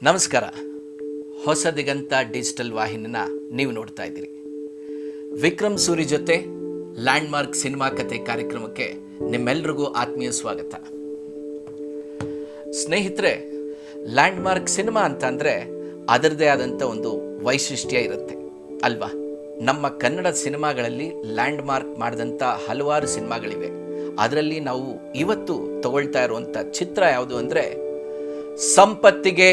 ನಮಸ್ಕಾರ. ಹೊಸ ದಿಗಂತ ಡಿಜಿಟಲ್ ವಾಹಿನಿನ ನೀವು ನೋಡ್ತಾ ಇದ್ದೀರಿ. ವಿಕ್ರಮ್ ಸೂರಿ ಜೊತೆ ಲ್ಯಾಂಡ್ಮಾರ್ಕ್ ಸಿನಿಮಾ ಕಥೆ ಕಾರ್ಯಕ್ರಮಕ್ಕೆ ನಿಮ್ಮೆಲ್ರಿಗೂ ಆತ್ಮೀಯ ಸ್ವಾಗತ. ಸ್ನೇಹಿತರೆ, ಲ್ಯಾಂಡ್ಮಾರ್ಕ್ ಸಿನಿಮಾ ಅಂತ ಅಂದರೆ ಅದರದೇ ಆದಂಥ ಒಂದು ವೈಶಿಷ್ಟ್ಯ ಇರುತ್ತೆ ಅಲ್ವಾ? ನಮ್ಮ ಕನ್ನಡ ಸಿನಿಮಾಗಳಲ್ಲಿ ಲ್ಯಾಂಡ್ಮಾರ್ಕ್ ಮಾಡಿದಂಥ ಹಲವಾರು ಸಿನಿಮಾಗಳಿವೆ. ಅದರಲ್ಲಿ ನಾವು ಇವತ್ತು ತಗೊಳ್ತಾ ಇರುವಂಥ ಚಿತ್ರ ಯಾವುದು ಅಂದರೆ ಸಂಪತ್ತಿಗೆ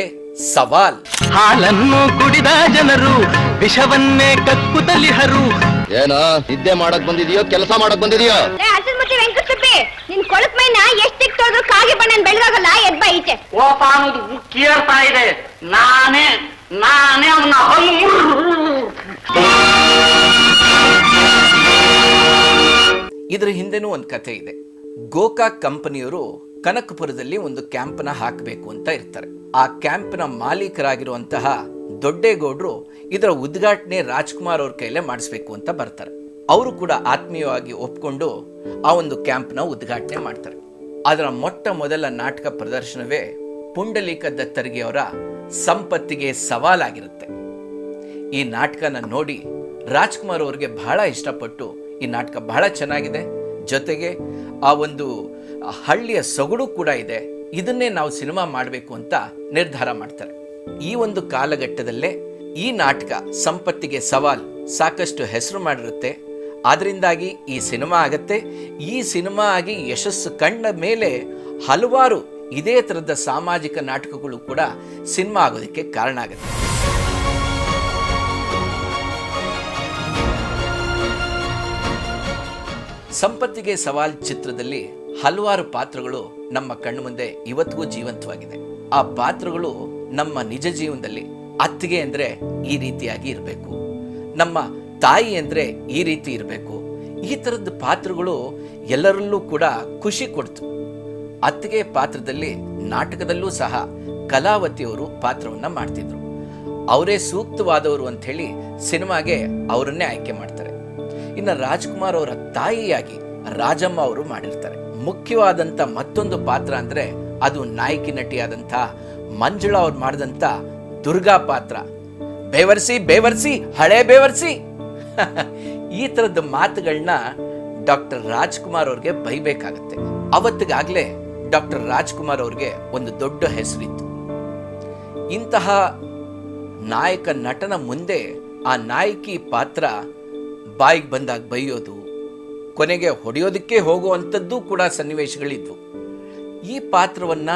ಸವಾಲ್. ಹಾಲನ್ನು ಕುಡಿದ ಜನರು ವಿಷವನ್ನೇ ಕಕ್ಕುತ್ತಲಿಹರು. ಏನ ನಿದ್ದೆ ಮಾಡಕ್ ಬಂದಿದೆಯೋ ಕೆಲಸ ಮಾಡಕ್ ಬಂದಿದೆಯೋ? ನಿನ್ ಕೊಳಕ್ ಮೈನ ಎಷ್ಟಿಕ್ ತೊಳೆದ್ರು ಕಾಗೆ ಬಣ್ಣ ಬೆಳಗಾಗಲ್ಲ. ಎದ್ ಬಾ ಈಚೆ. ಕೋಪ ಅನ್ನೋದು ಕೇಳ್ತಾ ಇದೆ. ನಾನೇ ಅವನ ಇದರ ಹಿಂದೆನೂ ಒಂದು ಕಥೆ ಇದೆ. ಗೋಕಾಕ್ ಕಂಪನಿಯವರು ಕನಕಪುರದಲ್ಲಿ ಒಂದು ಕ್ಯಾಂಪ್ನ ಹಾಕಬೇಕು ಅಂತ ಇರ್ತಾರೆ. ಆ ಕ್ಯಾಂಪ್ನ ಮಾಲೀಕರಾಗಿರುವಂತಹ ದೊಡ್ಡೇಗೌಡರು ಇದರ ಉದ್ಘಾಟನೆ ರಾಜ್ಕುಮಾರ್ ಅವ್ರ ಕೈಲೇ ಮಾಡಿಸ್ಬೇಕು ಅಂತ ಬರ್ತಾರೆ. ಅವರು ಕೂಡ ಆತ್ಮೀಯವಾಗಿ ಒಪ್ಕೊಂಡು ಆ ಒಂದು ಕ್ಯಾಂಪ್ನ ಉದ್ಘಾಟನೆ ಮಾಡ್ತಾರೆ. ಅದರ ಮೊಟ್ಟ ಮೊದಲ ನಾಟಕ ಪ್ರದರ್ಶನವೇ ಪುಂಡಲೀಕ ದತ್ತರ್ಗಿಯವರ ಸಂಪತ್ತಿಗೆ ಸವಾಲಾಗಿರುತ್ತೆ. ಈ ನಾಟಕನ ನೋಡಿ ರಾಜ್ಕುಮಾರ್ ಅವ್ರಿಗೆ ಬಹಳ ಇಷ್ಟಪಟ್ಟು ಈ ನಾಟಕ ಬಹಳ ಚೆನ್ನಾಗಿದೆ, ಜೊತೆಗೆ ಆ ಒಂದು ಹಳ್ಳಿಯ ಸೊಗಡು ಕೂಡ ಇದೆ, ಇದನ್ನೇ ನಾವು ಸಿನಿಮಾ ಮಾಡಬೇಕು ಅಂತ ನಿರ್ಧಾರ ಮಾಡ್ತಾರೆ. ಈ ಒಂದು ಕಾಲಘಟ್ಟದಲ್ಲೇ ಈ ನಾಟಕ ಸಂಪತ್ತಿಗೆ ಸವಾಲ್ ಸಾಕಷ್ಟು ಹೆಸರು ಮಾಡಿರುತ್ತೆ. ಆದ್ರಿಂದಾಗಿ ಈ ಸಿನಿಮಾ ಆಗತ್ತೆ. ಈ ಸಿನಿಮಾ ಆಗಿ ಯಶಸ್ಸು ಕಂಡ ಮೇಲೆ ಹಲವಾರು ಇದೇ ಥರದ ಸಾಮಾಜಿಕ ನಾಟಕಗಳು ಕೂಡ ಸಿನಿಮಾ ಆಗೋದಕ್ಕೆ ಕಾರಣ ಆಗುತ್ತೆ. ಸಂಪತ್ತಿಗೆ ಸವಾಲ್ ಚಿತ್ರದಲ್ಲಿ ಹಲವಾರು ಪಾತ್ರಗಳು ನಮ್ಮ ಕಣ್ಣು ಮುಂದೆ ಇವತ್ತಿಗೂ ಜೀವಂತವಾಗಿದೆ. ಆ ಪಾತ್ರಗಳು ನಮ್ಮ ನಿಜ ಜೀವನದಲ್ಲಿ ಅತ್ತಿಗೆ ಅಂದ್ರೆ ಈ ರೀತಿಯಾಗಿ ಇರಬೇಕು, ನಮ್ಮ ತಾಯಿ ಅಂದ್ರೆ ಈ ರೀತಿ ಇರಬೇಕು. ಈ ಥರದ ಪಾತ್ರಗಳು ಎಲ್ಲರಲ್ಲೂ ಕೂಡ ಖುಷಿ ಕೊಡ್ತು. ಅತ್ತಿಗೆ ಪಾತ್ರದಲ್ಲಿ ನಾಟಕದಲ್ಲೂ ಸಹ ಕಲಾವತಿಯವರು ಪಾತ್ರವನ್ನ ಮಾಡ್ತಿದ್ರು. ಅವರೇ ಸೂಕ್ತವಾದವರು ಅಂತ ಹೇಳಿ ಸಿನಿಮಾಗೆ ಅವರನ್ನೇ ಆಯ್ಕೆ ಮಾಡ್ತಾರೆ. ಇನ್ನು ರಾಜ್ಕುಮಾರ್ ಅವರ ತಾಯಿಯಾಗಿ ರಾಜಮ್ಮ ಅವರು ಮಾಡಿರ್ತಾರೆ. ಮುಖ್ಯವಾದಂಥ ಮತ್ತೊಂದು ಪಾತ್ರ ಅಂದ್ರೆ ಅದು ನಾಯಕಿ ನಟಿಯಾದಂಥ ಮಂಜುಳಾ ಅವ್ರು ಮಾಡಿದಂಥ ದುರ್ಗಾ ಪಾತ್ರ. ಬೇವರ್ಸಿ ಹಳೆ ಬೇವರ್ಸಿ ಈ ಥರದ ಮಾತುಗಳನ್ನ ಡಾಕ್ಟರ್ ರಾಜ್ಕುಮಾರ್ ಅವ್ರಿಗೆ ಬೈಬೇಕಾಗತ್ತೆ. ಅವತ್ತಿಗಾಗ್ಲೇ ಡಾಕ್ಟರ್ ರಾಜ್ಕುಮಾರ್ ಅವ್ರಿಗೆ ಒಂದು ದೊಡ್ಡ ಹೆಸರಿತ್ತು. ಇಂತಹ ನಾಯಕ ನಟನ ಮುಂದೆ ಆ ನಾಯಕಿ ಪಾತ್ರ ಬಾಯಿಗೆ ಬಂದಾಗ ಬೈಯೋದು, ಕೊನೆಗೆ ಹೊಡೆಯೋದಕ್ಕೆ ಹೋಗುವಂಥದ್ದು ಕೂಡ ಸನ್ನಿವೇಶಗಳಿದ್ವು. ಈ ಪಾತ್ರವನ್ನ,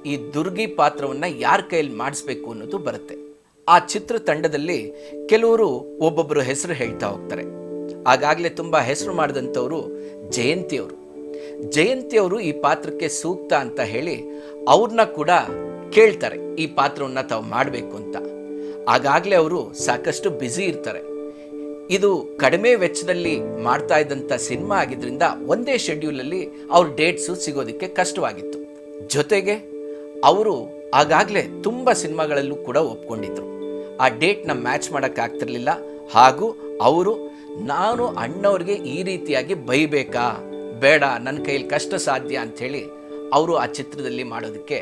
ಈ ದುರ್ಗಿ ಪಾತ್ರವನ್ನ ಯಾರ ಕೈಯಲ್ಲಿ ಮಾಡಿಸ್ಬೇಕು ಅನ್ನೋದು ಬರುತ್ತೆ. ಆ ಚಿತ್ರತಂಡದಲ್ಲಿ ಕೆಲವರು ಒಬ್ಬೊಬ್ಬರು ಹೆಸರು ಹೇಳ್ತಾ ಹೋಗ್ತಾರೆ. ಆಗಾಗಲೇ ತುಂಬಾ ಹೆಸರು ಮಾಡಿದಂಥವರು ಜಯಂತಿಯವರು ಈ ಪಾತ್ರಕ್ಕೆ ಸೂಕ್ತ ಅಂತ ಹೇಳಿ ಅವ್ರನ್ನ ಕೂಡ ಕೇಳ್ತಾರೆ, ಈ ಪಾತ್ರವನ್ನ ತಾವು ಮಾಡಬೇಕು ಅಂತ. ಆಗಾಗಲೇ ಅವರು ಸಾಕಷ್ಟು ಬ್ಯುಸಿ ಇರ್ತಾರೆ. ಇದು ಕಡಿಮೆ ವೆಚ್ಚದಲ್ಲಿ ಮಾಡ್ತಾ ಇದ್ದಂಥ ಸಿನಿಮಾ ಆಗಿದ್ರಿಂದ ಒಂದೇ ಶೆಡ್ಯೂಲಲ್ಲಿ ಅವ್ರ ಡೇಟ್ಸು ಸಿಗೋದಕ್ಕೆ ಕಷ್ಟವಾಗಿತ್ತು. ಜೊತೆಗೆ ಅವರು ಆಗಾಗಲೇ ತುಂಬ ಸಿನಿಮಾಗಳಲ್ಲೂ ಕೂಡ ಒಪ್ಕೊಂಡಿದ್ರು. ಆ ಡೇಟ್ನ ಮ್ಯಾಚ್ ಮಾಡೋಕ್ಕಾಗ್ತಿರ್ಲಿಲ್ಲ. ಹಾಗೂ ಅವರು ನಾನು ಅಣ್ಣವ್ರಿಗೆ ಈ ರೀತಿಯಾಗಿ ಬೈಬೇಕಾ, ಬೇಡ, ನನ್ನ ಕೈಯಲ್ಲಿ ಕಷ್ಟ ಸಾಧ್ಯ ಅಂಥೇಳಿ ಅವರು ಆ ಚಿತ್ರದಲ್ಲಿ ಮಾಡೋದಕ್ಕೆ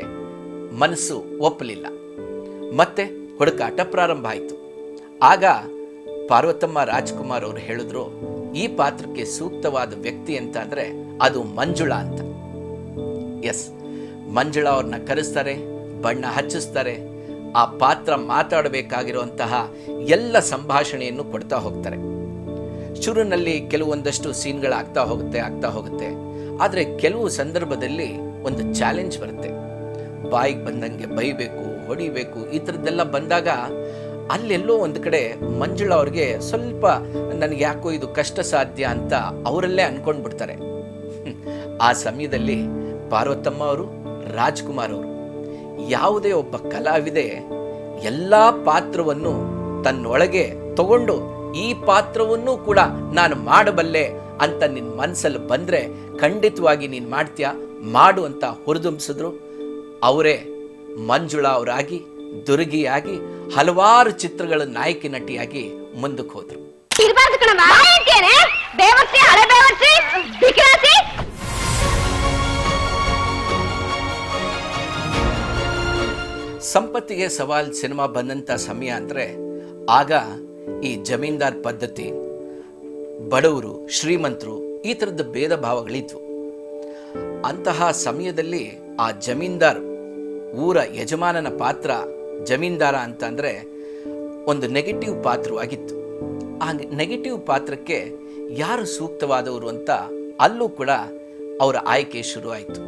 ಮನಸ್ಸು ಒಪ್ಪಲಿಲ್ಲ. ಮತ್ತೆ ಹುಡುಕಾಟ ಪ್ರಾರಂಭ ಆಯಿತು. ಆಗ ಪಾರ್ವತಮ್ಮ ರಾಜ್ಕುಮಾರ್ ಅವರು ಹೇಳಿದ್ರು, ಈ ಪಾತ್ರಕ್ಕೆ ಸೂಕ್ತವಾದ ವ್ಯಕ್ತಿ ಅಂತ ಅಂದ್ರೆ ಅದು ಮಂಜುಳಾ ಅಂತ. ಎಸ್, ಮಂಜುಳಾ ಅವ್ರನ್ನ ಕರೆಸ್ತಾರೆ, ಬಣ್ಣ ಹಚ್ಚಿಸ್ತಾರೆ. ಆ ಪಾತ್ರ ಮಾತಾಡಬೇಕಾಗಿರುವಂತಹ ಎಲ್ಲ ಸಂಭಾಷಣೆಯನ್ನು ಕೊಡ್ತಾ ಹೋಗ್ತಾರೆ. ಶುರುವಿನಲ್ಲಿ ಕೆಲವೊಂದಷ್ಟು ಸೀನ್ಗಳಾಗ್ತಾ ಹೋಗುತ್ತೆ. ಆದರೆ ಕೆಲವು ಸಂದರ್ಭದಲ್ಲಿ ಒಂದು ಚಾಲೆಂಜ್ ಬರುತ್ತೆ. ಬಾಯಿಗೆ ಬಂದಂಗೆ ಬೈಬೇಕು, ಹೊಡಿಬೇಕು, ಈ ಥರದ್ದೆಲ್ಲ ಬಂದಾಗ ಅಲ್ಲೆಲ್ಲೋ ಒಂದು ಕಡೆ ಮಂಜುಳಾ ಅವ್ರಿಗೆ ಸ್ವಲ್ಪ ನನಗೆ ಯಾಕೋ ಇದು ಕಷ್ಟ ಸಾಧ್ಯ ಅಂತ ಅವರಲ್ಲೇ ಅನ್ಕೊಂಡ್ಬಿಡ್ತಾರೆ. ಆ ಸಮಯದಲ್ಲಿ ಪಾರ್ವತಮ್ಮ ಅವರು, ರಾಜ್ಕುಮಾರ್ ಅವರು, ಯಾವುದೇ ಒಬ್ಬ ಕಲಾವಿದೆ ಎಲ್ಲ ಪಾತ್ರವನ್ನು ತನ್ನೊಳಗೆ ತಗೊಂಡು ಈ ಪಾತ್ರವನ್ನು ಕೂಡ ನಾನು ಮಾಡಬಲ್ಲೆ ಅಂತ ನಿನ್ನ ಮನಸ್ಸಲ್ಲಿ ಬಂದ್ರೆ ಖಂಡಿತವಾಗಿ ನೀನು ಮಾಡ್ತೀಯ, ಮಾಡು ಅಂತ ಹುರಿದುಂಬಿಸಿದ್ರು. ಅವರೇ ಮಂಜುಳಾ ಅವರಾಗಿ, ದುರ್ಗಿಯಾಗಿ, ಹಲವಾರು ಚಿತ್ರಗಳ ನಾಯಕಿ ನಟಿಯಾಗಿ ಮುಂದಕ್ಕೆ ಹೋದ್ರು. ಸಂಪತ್ತಿಗೆ ಸವಾಲ್ ಸಿನಿಮಾ ಬಂದಂಥ ಸಮಯ ಅಂದರೆ ಆಗ ಈ ಜಮೀನ್ದಾರ್ ಪದ್ಧತಿ, ಬಡವರು ಶ್ರೀಮಂತರು ಈ ಥರದ ಭೇದ ಭಾವಗಳಿದ್ವು. ಅಂತಹ ಸಮಯದಲ್ಲಿ ಆ ಜಮೀನ್ದಾರ್, ಊರ ಯಜಮಾನನ ಪಾತ್ರ ಜಮೀನ್ದಾರ ಅಂತ ಅಂದರೆ ಒಂದು ನೆಗೆಟಿವ್ ಪಾತ್ರವಾಗಿತ್ತು. ಆ ನೆಗೆಟಿವ್ ಪಾತ್ರಕ್ಕೆ ಯಾರು ಸೂಕ್ತವಾದವರು ಅಂತ ಅಲ್ಲೂ ಕೂಡ ಅವರ ಆಯ್ಕೆ ಶುರುವಾಯಿತು.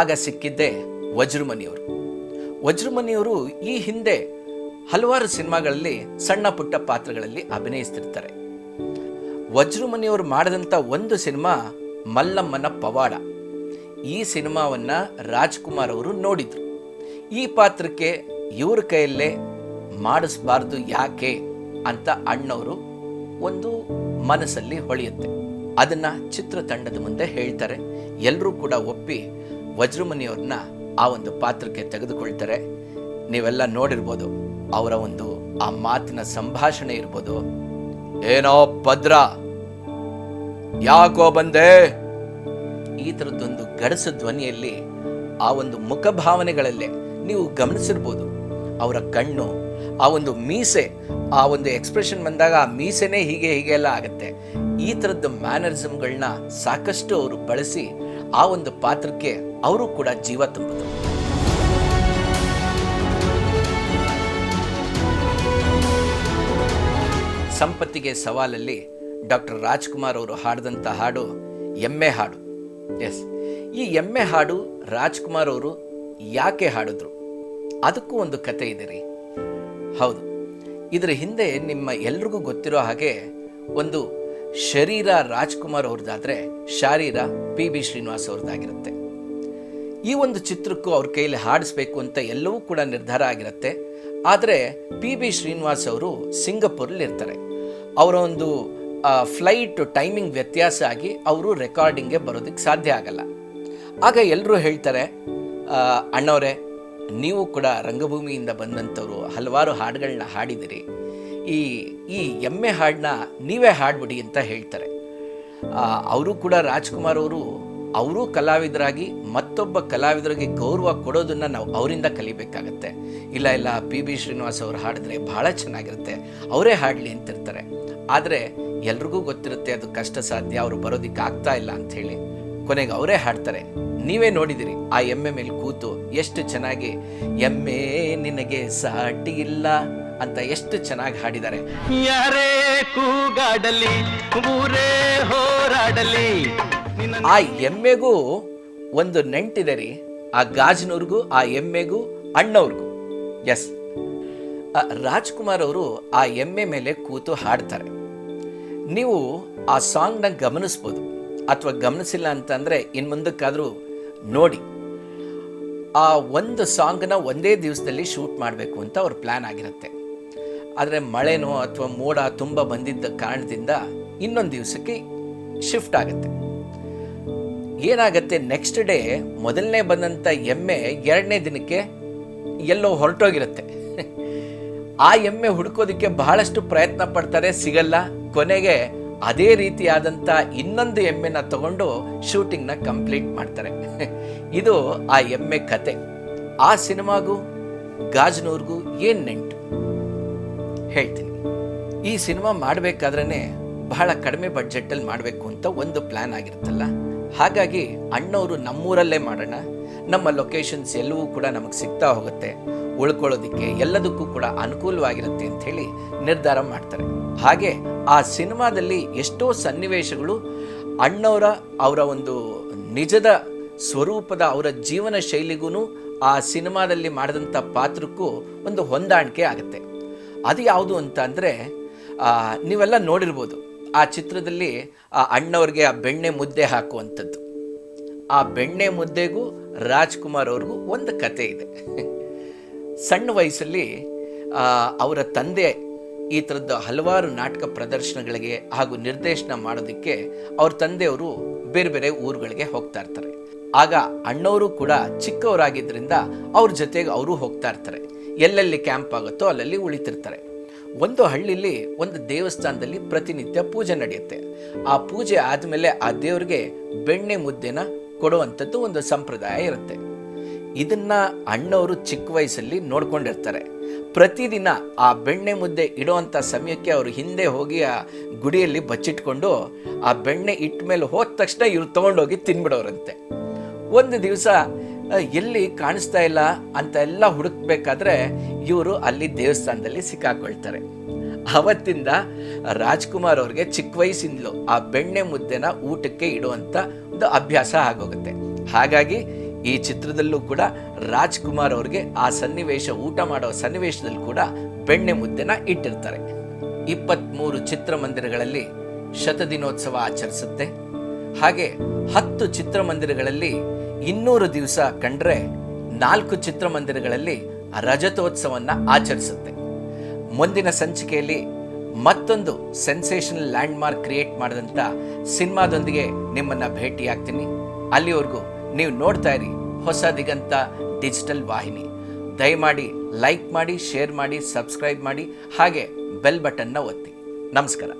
ಆಗ ಸಿಕ್ಕಿದ್ದೇ ವಜ್ರಮನಿಯವರು. ವಜ್ರಮನಿಯವರು ಈ ಹಿಂದೆ ಹಲವಾರು ಸಿನಿಮಾಗಳಲ್ಲಿ ಸಣ್ಣ ಪುಟ್ಟ ಪಾತ್ರಗಳಲ್ಲಿ ಅಭಿನಯಿಸ್ತಿರ್ತಾರೆ. ವಜ್ರಮನಿಯವರು ಮಾಡಿದಂಥ ಒಂದು ಸಿನಿಮಾ ಮಲ್ಲಮ್ಮನ ಪವಾಡ. ಈ ಸಿನಿಮಾವನ್ನ ರಾಜ್ಕುಮಾರ್ ಅವರು ನೋಡಿದ್ರು. ಈ ಪಾತ್ರಕ್ಕೆ ಇವ್ರ ಕೈಯಲ್ಲೇ ಮಾಡಿಸ್ಬಾರ್ದು ಯಾಕೆ ಅಂತ ಅಣ್ಣವರು ಒಂದು ಮನಸ್ಸಲ್ಲಿ ಹೊಳೆಯುತ್ತೆ. ಅದನ್ನ ಚಿತ್ರತಂಡದ ಮುಂದೆ ಹೇಳ್ತಾರೆ. ಎಲ್ಲರೂ ಕೂಡ ಒಪ್ಪಿ ವಜ್ರಮನಿಯವ್ರನ್ನ ಆ ಒಂದು ಪಾತ್ರಕ್ಕೆ ತೆಗೆದುಕೊಳ್ತಾರೆ. ನೀವೆಲ್ಲ ನೋಡಿರ್ಬೋದು ಅವರ ಒಂದು ಆ ಮಾತಿನ ಸಂಭಾಷಣೆ ಇರ್ಬೋದು. ಏನೋ ಭದ್ರ, ಯಾಕೋ ಬಂದೆ, ಈ ಥರದ್ದೊಂದು ಗಡಸು ಧ್ವನಿಯಲ್ಲಿ, ಆ ಒಂದು ಮುಖಭಾವನೆಗಳಲ್ಲೇ ನೀವು ಗಮನಿಸಿರ್ಬೋದು. ಅವರ ಕಣ್ಣು, ಆ ಒಂದು ಮೀಸೆ, ಆ ಒಂದು ಎಕ್ಸ್ಪ್ರೆಷನ್ ಬಂದಾಗ ಆ ಮೀಸೆನೇ ಹೀಗೆ ಎಲ್ಲ ಆಗುತ್ತೆ. ಈ ಥರದ್ದು ಮ್ಯಾನರಿಸಮ್ಗಳನ್ನ ಸಾಕಷ್ಟು ಅವರು ಬಳಸಿ ಆ ಒಂದು ಪಾತ್ರಕ್ಕೆ ಅವರು ಕೂಡ ಜೀವ ತುಂಬಿದ್ರು. ಸಂಪತ್ತಿಗೆ ಸವಾಲಲ್ಲಿ ಡಾಕ್ಟರ್ ರಾಜ್ಕುಮಾರ್ ಅವರು ಹಾಡಿದಂಥ ಹಾಡು ಎಮ್ಮೆ ಹಾಡು. ಎಸ್, ಈ ಎಮ್ಮೆ ಹಾಡು ರಾಜ್ಕುಮಾರ್ ಅವರು ಯಾಕೆ ಹಾಡಿದ್ರು ಅದಕ್ಕೂ ಒಂದು ಕತೆ ಇದೆ ರೀ. ಹೌದು, ಇದರ ಹಿಂದೆ ನಿಮ್ಮ ಎಲ್ರಿಗೂ ಗೊತ್ತಿರೋ ಹಾಗೆ ಒಂದು ಶರೀರ ರಾಜ್ಕುಮಾರ್ ಅವ್ರದ್ದಾದ್ರೆ ಶಾರೀರ PB ಶ್ರೀನಿವಾಸ್ ಅವ್ರದ್ದಾಗಿರುತ್ತೆ. ಈ ಒಂದು ಚಿತ್ರಕ್ಕೂ ಅವ್ರ ಕೈಯಲ್ಲಿ ಹಾಡಿಸ್ಬೇಕು ಅಂತ ಎಲ್ಲವೂ ಕೂಡ ನಿರ್ಧಾರ ಆಗಿರುತ್ತೆ. ಆದರೆ PB ಶ್ರೀನಿವಾಸ್ ಅವರು ಸಿಂಗಪುರಲ್ಲಿ ಇರ್ತಾರೆ. ಅವರ ಒಂದು ಫ್ಲೈಟ್ ಟೈಮಿಂಗ್ ವ್ಯತ್ಯಾಸ ಆಗಿ ಅವರು ರೆಕಾರ್ಡಿಂಗ್ಗೆ ಬರೋದಕ್ಕೆ ಸಾಧ್ಯ ಆಗಲ್ಲ. ಆಗ ಎಲ್ಲರೂ ಹೇಳ್ತಾರೆ, ಅಣ್ಣವರೇ, ನೀವು ಕೂಡ ರಂಗಭೂಮಿಯಿಂದ ಬಂದಂಥವ್ರು, ಹಲವಾರು ಹಾಡುಗಳನ್ನ ಹಾಡಿದಿರಿ, ಈ ಎಮ್ಮೆ ಹಾಡನ್ನ ನೀವೇ ಹಾಡ್ಬಿಡಿ ಅಂತ ಹೇಳ್ತಾರೆ. ಅವರು ಕೂಡ ರಾಜ್ಕುಮಾರ್ ಅವರು ಕಲಾವಿದರಾಗಿ ಮತ್ತೊಬ್ಬ ಕಲಾವಿದರಿಗೆ ಗೌರವ ಕೊಡೋದನ್ನ ನಾವು ಅವರಿಂದ ಕಲಿಬೇಕಾಗತ್ತೆ. ಇಲ್ಲ PB ಶ್ರೀನಿವಾಸ್ ಅವರು ಹಾಡಿದ್ರೆ ಬಹಳ ಚೆನ್ನಾಗಿರುತ್ತೆ, ಅವರೇ ಹಾಡಲಿ ಅಂತಿರ್ತಾರೆ. ಆದರೆ ಎಲ್ರಿಗೂ ಗೊತ್ತಿರುತ್ತೆ ಅದು ಕಷ್ಟ ಸಾಧ್ಯ, ಅವರು ಬರೋದಿಕ್ಕೆ ಆಗ್ತಾ ಇಲ್ಲ ಅಂತ ಹೇಳಿ. ಕೊನೆಗೆ ಅವರೇ ಹಾಡ್ತಾರೆ. ನೀವೇ ನೋಡಿದಿರಿ ಆ ಎಮ್ಮೆ ಮೇಲೆ ಕೂತು ಎಷ್ಟು ಚೆನ್ನಾಗಿ ಎಮ್ಮೆ ನಿನಗೆ ಸಾಟಿ ಇಲ್ಲ ಅಂತ ಎಷ್ಟು ಚೆನ್ನಾಗಿ ಹಾಡಿದ್ದಾರೆ. ಯಾರೇ ಕೂಗಾಡಲಿ, ಊರೇ ಹೋರಾಡಲಿ, ಆ ಎಮ್ಮೆಗೂ ಒಂದು ನೆಂಟಿದೆ ರೀ. ಆ ಗಾಜನವ್ರಿಗೂ ಆ ಎಮ್ಮೆಗೂ ಅಣ್ಣವ್ರಿಗೂ. ಎಸ್, ರಾಜ್ಕುಮಾರ್ ಅವರು ಆ ಎಮ್ಮೆ ಮೇಲೆ ಕೂತು ಹಾಡ್ತಾರೆ. ನೀವು ಆ ಸಾಂಗ್ನ ಗಮನಿಸ್ಬೋದು, ಅಥವಾ ಗಮನಿಸಿಲ್ಲ ಅಂತಂದರೆ ಇನ್ನು ಮುಂದಕ್ಕಾದರೂ ನೋಡಿ. ಆ ಒಂದು ಸಾಂಗ್ನ ಒಂದೇ ದಿವಸದಲ್ಲಿ ಶೂಟ್ ಮಾಡಬೇಕು ಅಂತ ಅವ್ರ ಪ್ಲ್ಯಾನ್ ಆಗಿರುತ್ತೆ. ಆದರೆ ಮಳೆನೋ ಅಥವಾ ಮೋಡ ತುಂಬ ಬಂದಿದ್ದ ಕಾರಣದಿಂದ ಇನ್ನೊಂದು ದಿವಸಕ್ಕೆ ಶಿಫ್ಟ್ ಆಗುತ್ತೆ. ಏನಾಗುತ್ತೆ, ನೆಕ್ಸ್ಟ್ ಡೇ ಮೊದಲನೇ ಬಂದಂಥ ಎಮ್ಮೆ ಎರಡನೇ ದಿನಕ್ಕೆ ಎಲ್ಲೋ ಹೊರಟೋಗಿರುತ್ತೆ. ಆ ಎಮ್ಮೆ ಹುಡುಕೋದಕ್ಕೆ ಬಹಳಷ್ಟು ಪ್ರಯತ್ನ ಪಡ್ತಾರೆ, ಸಿಗಲ್ಲ. ಕೊನೆಗೆ ಅದೇ ರೀತಿಯಾದಂಥ ಇನ್ನೊಂದು ಎಮ್ಮೆನ ತಗೊಂಡು ಶೂಟಿಂಗ್ನ ಕಂಪ್ಲೀಟ್ ಮಾಡ್ತಾರೆ. ಇದು ಆ ಎಮ್ಮೆ ಕತೆ. ಆ ಸಿನಿಮಾಗೂ ಗಾಜನೂರ್ಗೂ ಏನು ನೆಂಟು ಹೇಳ್ತೀನಿ. ಈ ಸಿನಿಮಾ ಮಾಡಬೇಕಾದ್ರೇ ಬಹಳ ಕಡಿಮೆ ಬಡ್ಜೆಟಲ್ಲಿ ಮಾಡಬೇಕು ಅಂತ ಒಂದು ಪ್ಲ್ಯಾನ್ ಆಗಿರುತ್ತಲ್ಲ. ಹಾಗಾಗಿ ಅಣ್ಣವರು ನಮ್ಮೂರಲ್ಲೇ ಮಾಡೋಣ, ನಮ್ಮ ಲೊಕೇಶನ್ಸ್ ಎಲ್ಲವೂ ಕೂಡ ನಮಗೆ ಸಿಗ್ತಾ ಹೋಗುತ್ತೆ, ಉಳ್ಕೊಳ್ಳೋದಕ್ಕೆ ಎಲ್ಲದಕ್ಕೂ ಕೂಡ ಅನುಕೂಲವಾಗಿರುತ್ತೆ ಅಂತ ಹೇಳಿ ನಿರ್ಧಾರ ಮಾಡ್ತಾರೆ. ಹಾಗೆ ಆ ಸಿನಿಮಾದಲ್ಲಿ ಎಷ್ಟೋ ಸನ್ನಿವೇಶಗಳು ಅವರ ಒಂದು ನಿಜದ ಸ್ವರೂಪದ ಅವರ ಜೀವನ ಶೈಲಿಗೂ ಆ ಸಿನಿಮಾದಲ್ಲಿ ಮಾಡಿದಂಥ ಪಾತ್ರಕ್ಕೂ ಒಂದು ಹೊಂದಾಣಿಕೆ ಆಗುತ್ತೆ. ಅದು ಯಾವುದು ಅಂತ ಅಂದರೆ, ನೀವೆಲ್ಲ ನೋಡಿರ್ಬೋದು ಆ ಚಿತ್ರದಲ್ಲಿ ಆ ಅಣ್ಣವ್ರಿಗೆ ಆ ಬೆಣ್ಣೆ ಮುದ್ದೆ ಹಾಕುವಂಥದ್ದು. ಆ ಬೆಣ್ಣೆ ಮುದ್ದೆಗೂ ರಾಜ್ಕುಮಾರ್ ಅವ್ರಿಗೂ ಒಂದು ಕತೆ ಇದೆ. ಸಣ್ಣ ವಯಸ್ಸಲ್ಲಿ ಅವರ ತಂದೆ ಈ ಥರದ್ದು ಹಲವಾರು ನಾಟಕ ಪ್ರದರ್ಶನಗಳಿಗೆ ಹಾಗೂ ನಿರ್ದೇಶನ ಮಾಡೋದಕ್ಕೆ ಅವ್ರ ತಂದೆಯವರು ಬೇರೆ ಬೇರೆ ಊರುಗಳಿಗೆ ಹೋಗ್ತಾ ಇರ್ತಾರೆ. ಆಗ ಅಣ್ಣವರು ಕೂಡ ಚಿಕ್ಕವರಾಗಿದ್ದರಿಂದ ಅವ್ರ ಜೊತೆಗೆ ಅವರು ಹೋಗ್ತಾ ಇರ್ತಾರೆ. ಎಲ್ಲೆಲ್ಲಿ ಕ್ಯಾಂಪ್ ಆಗುತ್ತೋ ಅಲ್ಲಲ್ಲಿ ಉಳಿತಿರ್ತಾರೆ. ಒಂದು ಹಳ್ಳಿಲಿ ಒಂದು ದೇವಸ್ಥಾನದಲ್ಲಿ ಪ್ರತಿನಿತ್ಯ ಪೂಜೆ ನಡೆಯುತ್ತೆ. ಆ ಪೂಜೆ ಆದಮೇಲೆ ಆ ದೇವರಿಗೆ ಬೆಣ್ಣೆ ಮುದ್ದೆನ ಕೊಡುವಂಥದ್ದು ಒಂದು ಸಂಪ್ರದಾಯ ಇರುತ್ತೆ. ಇದನ್ನ ಅಣ್ಣವರು ಚಿಕ್ಕ ವಯಸ್ಸಲ್ಲಿ ನೋಡ್ಕೊಂಡಿರ್ತಾರೆ. ಪ್ರತಿದಿನ ಆ ಬೆಣ್ಣೆ ಮುದ್ದೆ ಇಡೋವಂಥ ಸಮಯಕ್ಕೆ ಅವರು ಹಿಂದೆ ಹೋಗಿ ಆ ಗುಡಿಯಲ್ಲಿ ಬಚ್ಚಿಟ್ಕೊಂಡು ಆ ಬೆಣ್ಣೆ ಇಟ್ಟ ಮೇಲೆ ಹೋದ ತಕ್ಷಣ ಇವ್ರು ತೊಗೊಂಡೋಗಿ ತಿನ್ಬಿಡೋರಂತೆ. ಒಂದು ದಿವಸ ಎಲ್ಲಿ ಕಾಣಿಸ್ತಾ ಇಲ್ಲ ಅಂತ ಎಲ್ಲ ಹುಡುಕ್ಬೇಕಾದ್ರೆ ಇವರು ಅಲ್ಲಿ ದೇವಸ್ಥಾನದಲ್ಲಿ ಸಿಕ್ಕಾಕೊಳ್ತಾರೆ. ಅವತ್ತಿಂದ ರಾಜ್ಕುಮಾರ್ ಅವ್ರಿಗೆ ಚಿಕ್ಕ ವಯಸ್ಸಿಂದಲೂ ಆ ಬೆಣ್ಣೆ ಮುದ್ದೆನ ಊಟಕ್ಕೆ ಇಡುವಂಥ ಒಂದು ಅಭ್ಯಾಸ ಆಗೋಗುತ್ತೆ. ಹಾಗಾಗಿ ಈ ಚಿತ್ರದಲ್ಲೂ ಕೂಡ ರಾಜ್ಕುಮಾರ್ ಅವ್ರಿಗೆ ಆ ಸನ್ನಿವೇಶ, ಊಟ ಮಾಡೋ ಸನ್ನಿವೇಶದಲ್ಲಿ ಕೂಡ ಬೆಣ್ಣೆ ಮುದ್ದೆನ ಇಟ್ಟಿರ್ತಾರೆ. 23 ಚಿತ್ರಮಂದಿರಗಳಲ್ಲಿ ಶತದಿನೋತ್ಸವ ಆಚರಿಸುತ್ತೆ. ಹಾಗೆ 10 ಚಿತ್ರಮಂದಿರಗಳಲ್ಲಿ 200 ದಿವಸ ಕಂಡ್ರೆ 4 ಚಿತ್ರಮಂದಿರಗಳಲ್ಲಿ ರಜತೋತ್ಸವವನ್ನು ಆಚರಿಸುತ್ತೆ. ಮುಂದಿನ ಸಂಚಿಕೆಯಲ್ಲಿ ಮತ್ತೊಂದು ಸೆನ್ಸೇಷನಲ್ ಲ್ಯಾಂಡ್ಮಾರ್ಕ್ ಕ್ರಿಯೇಟ್ ಮಾಡಿದಂಥ ಸಿನಿಮಾದೊಂದಿಗೆ ನಿಮ್ಮನ್ನು ಭೇಟಿಯಾಗ್ತೀನಿ. ಅಲ್ಲಿವರೆಗೂ ನೀವು ನೋಡ್ತಾ ಇರಿ ಹೊಸ ದಿಗಂತ ಡಿಜಿಟಲ್ ವಾಹಿನಿ. ದಯಮಾಡಿ ಲೈಕ್ ಮಾಡಿ, ಶೇರ್ ಮಾಡಿ, ಸಬ್ಸ್ಕ್ರೈಬ್ ಮಾಡಿ, ಹಾಗೆ ಬೆಲ್ ಬಟನ್ನ ಒತ್ತಿ. ನಮಸ್ಕಾರ.